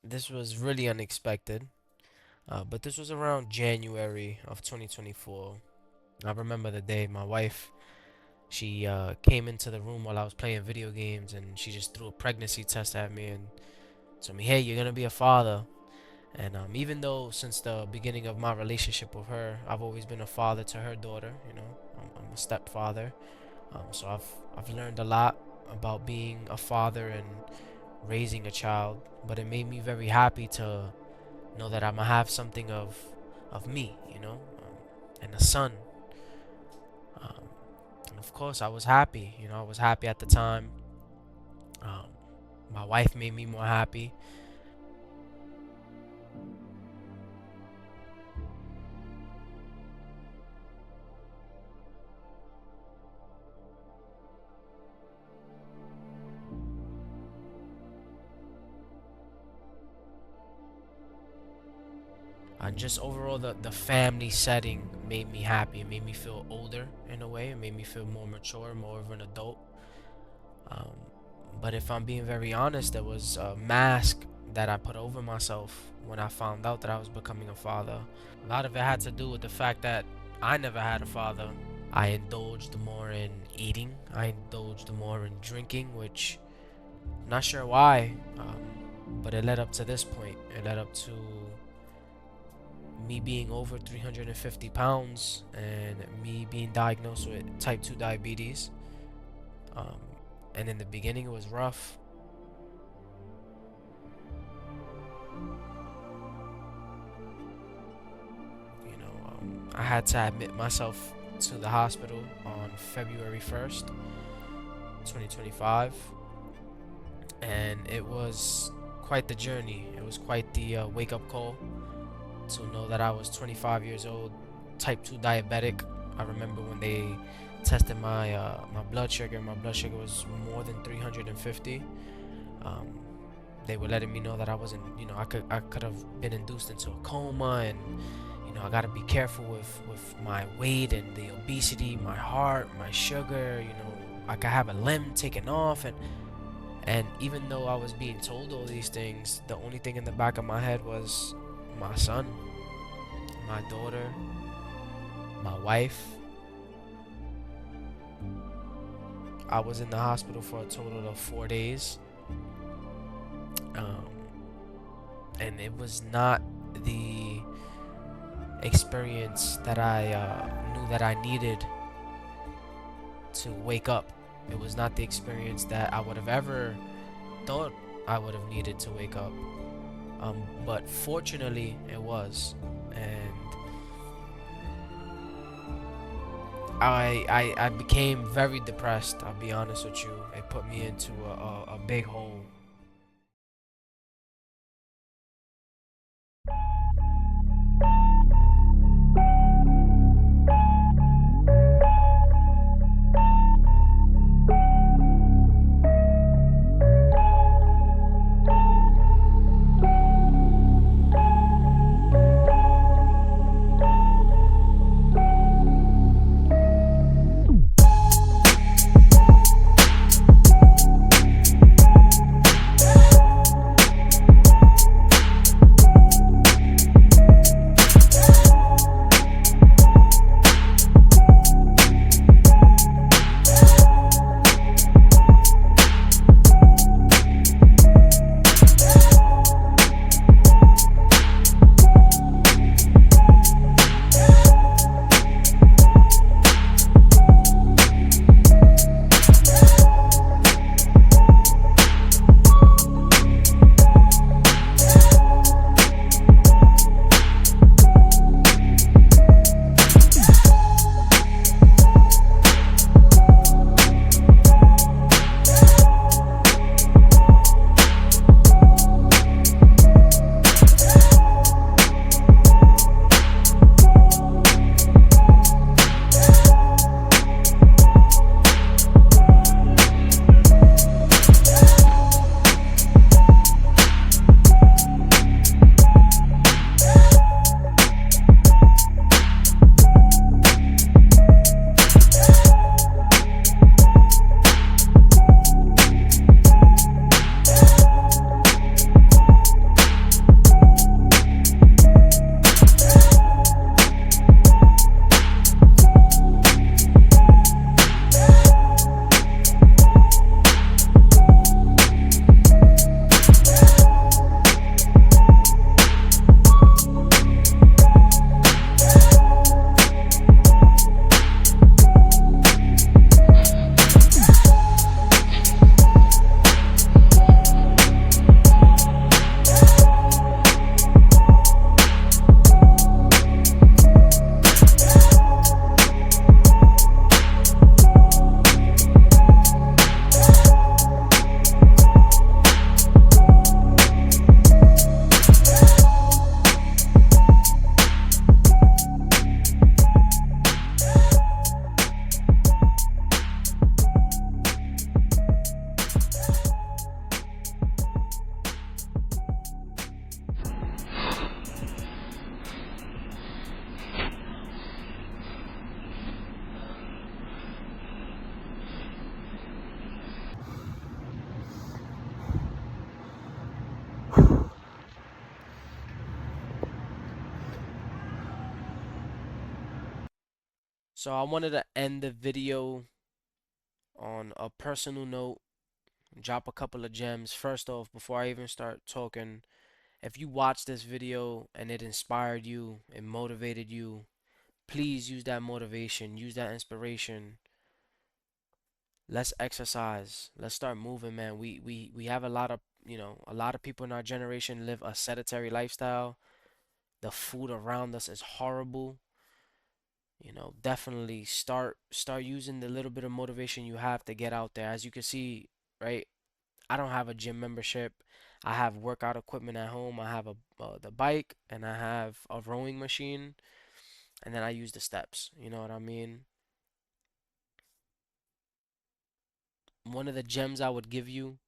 this was really unexpected. But this was around January of 2024. I remember the day my wife, she came into the room while I was playing video games, and she just threw a pregnancy test at me and told me, "Hey, you're gonna be a father." And even though since the beginning of my relationship with her, I've always been a father to her daughter. I'm a stepfather. So I've learned a lot about being a father and raising a child. But it made me very happy to know that I'm gonna have something of me, and a son. Um, and of course, I was happy. I was happy at the time. Um, my wife made me more happy. Just overall, the family setting made me happy. It made me feel older in a way. It made me feel more mature, more of an adult. Um, but if I'm being very honest, there was a mask that I put over myself when I found out that I was becoming a father. A lot of it had to do with the fact that I never had a father. I indulged more in eating. I indulged more in drinking, which I'm not sure why, but it led up to this point. It led up to me being over 350 pounds and me being diagnosed with type 2 diabetes. Um, and in the beginning, it was rough. I had to admit myself to the hospital on February 1st, 2025. And it was quite the journey. It was quite the wake up call to know that I was 25 years old, type 2 diabetic. I remember when they tested my blood sugar. My blood sugar was more than 350. Um, they were letting me know that I wasn't, I could have been induced into a coma, and I gotta be careful with my weight and the obesity, my heart, my sugar. I could have a limb taken off, and even though I was being told all these things, the only thing in the back of my head was my son, my daughter, my wife. I was in the hospital for a total of 4 days. Um, and it was not the experience that I knew that I needed to wake up. It was not the experience that I would have ever thought I would have needed to wake up. But fortunately, it was. And I became very depressed. I'll be honest with you. It put me into a big hole. So I wanted to end the video on a personal note, drop a couple of gems. First off, before I even start talking, if you watched this video and it inspired you, it motivated you, please use that motivation, use that inspiration. Let's exercise. Let's start moving, man. We have a lot of, a lot of people in our generation live a sedentary lifestyle. The food around us is horrible. Definitely start using the little bit of motivation you have to get out there. As you can see, right? I don't have a gym membership. I have workout equipment at home. I have the bike and I have a rowing machine, and then I use the steps. You know what I mean? One of the gems I would give you,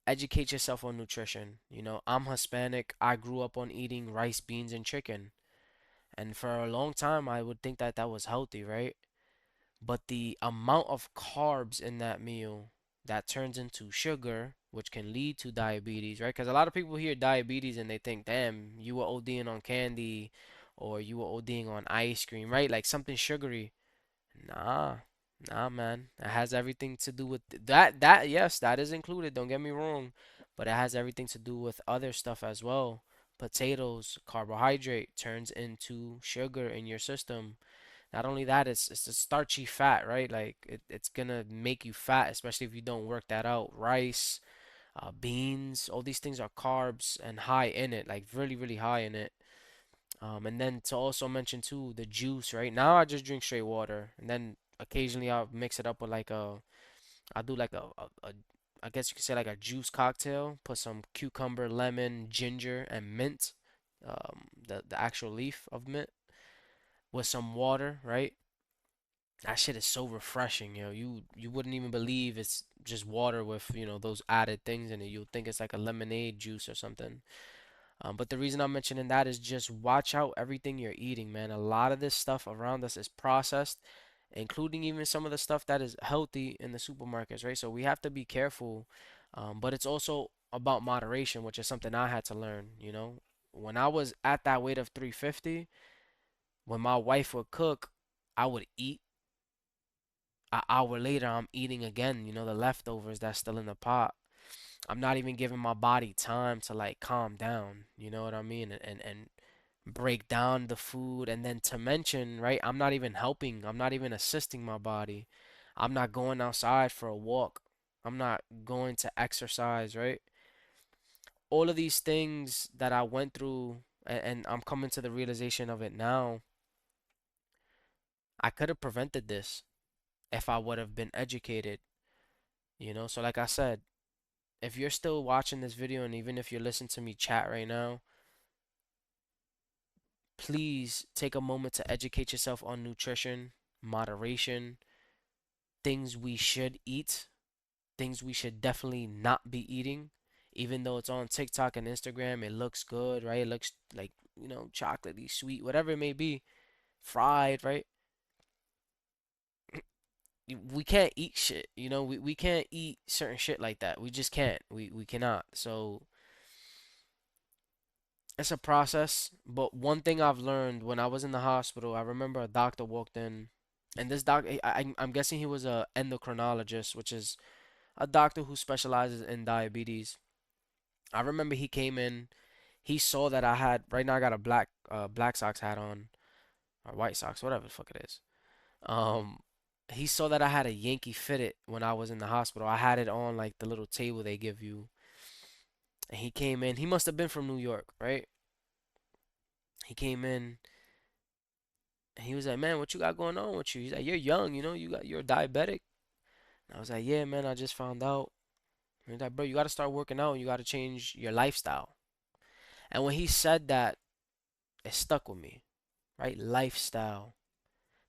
educate yourself on nutrition. I'm Hispanic. I grew up on eating rice, beans, and chicken. And for a long time, I would think that that was healthy, right? But the amount of carbs in that meal that turns into sugar, which can lead to diabetes, right? Because a lot of people hear diabetes and they think, damn, you were ODing on candy or you were ODing on ice cream, right? Like something sugary. Nah, nah, man. It has everything to do with that. Yes, that is included. Don't get me wrong, but it has everything to do with other stuff as well. Potatoes, carbohydrate turns into sugar in your system. Not only that, it's a starchy fat, right? Like it's gonna make you fat, especially if you don't work that out. Rice, beans, all these things are carbs and high in it, like really, really high in it. And then to also mention too, the juice, right? Now I just drink straight water, and then occasionally I'll mix it up with I'll do like I guess you could say like a juice cocktail. Put some cucumber, lemon, ginger, and mint, the actual leaf of mint, with some water, right? That shit is so refreshing, yo. You wouldn't even believe it's just water with, those added things in it. You'll think it's like a lemonade juice or something. But the reason I'm mentioning that is just watch out everything you're eating, man. A lot of this stuff around us is processed, including even some of the stuff that is healthy in the supermarkets, right? So we have to be careful. But it's also about moderation, which is something I had to learn. When I was at that weight of 350, when my wife would cook, I would eat. An hour later, I'm eating again, the leftovers that's still in the pot. I'm not even giving my body time to like calm down, you know what I mean? And break down the food. And then to mention, right, I'm not even helping, I'm not even assisting my body. I'm not going outside for a walk. I'm not going to exercise, right? All of these things that I went through, and I'm coming to the realization of it now, I could have prevented this if I would have been educated. So like I said, if you're still watching this video and even if you're listening to me chat right now, please take a moment to educate yourself on nutrition, moderation, things we should eat, things we should definitely not be eating. Even though it's on TikTok and Instagram, it looks good, right? It looks like, chocolatey, sweet, whatever it may be, fried, right? We can't eat shit, we can't eat certain shit like that. We just can't. We cannot. So it's a process, but one thing I've learned when I was in the hospital, I remember a doctor walked in, and this doctor, I'm guessing he was a endocrinologist, which is a doctor who specializes in diabetes. I remember he came in, he saw that I had, right now I got a Black Sox hat on, or White Sox, whatever the fuck it is. Um, he saw that I had a Yankee fitted when I was in the hospital. I had it on like the little table they give you, and he came in. He must have been from New York, right? He came in. And he was like, man, what you got going on with you? He's like, you're young, you're diabetic. And I was like, yeah, man, I just found out. And he's like, bro, you got to start working out. You got to change your lifestyle. And when he said that, it stuck with me, right? Lifestyle.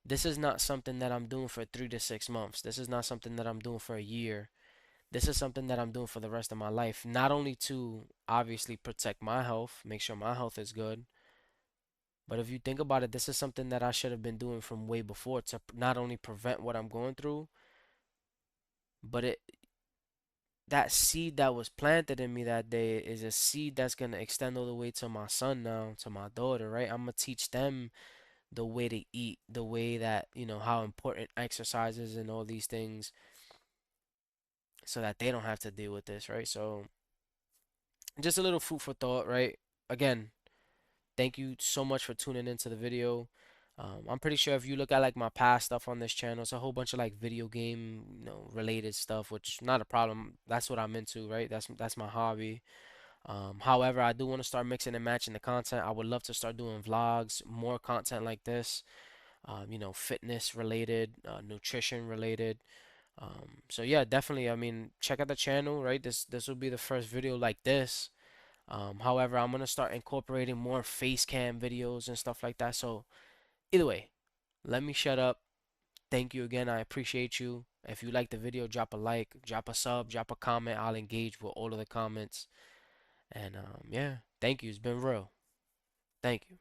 This is not something that I'm doing for 3 to 6 months. This is not something that I'm doing for a year. This is something that I'm doing for the rest of my life. Not only to obviously protect my health, make sure my health is good, but if you think about it, this is something that I should have been doing from way before to not only prevent what I'm going through, but that seed that was planted in me that day is a seed that's gonna extend all the way to my son now, to my daughter, right? I'm gonna teach them the way to eat, the way that, how important exercise is and all these things so that they don't have to deal with this, right? So just a little food for thought, right? Again, thank you so much for tuning into the video. I'm pretty sure if you look at like my past stuff on this channel, it's a whole bunch of like video game, related stuff, which not a problem. That's what I'm into, right? That's my hobby. However, I do want to start mixing and matching the content. I would love to start doing vlogs, more content like this, fitness related, nutrition related. So yeah, definitely. I mean, check out the channel, right? This will be the first video like this. However, I'm gonna start incorporating more face cam videos and stuff like that. So either way, let me shut up. Thank you again. I appreciate you. If you like the video, drop a like, drop a sub, drop a comment. I'll engage with all of the comments. And yeah, thank you. It's been real. Thank you.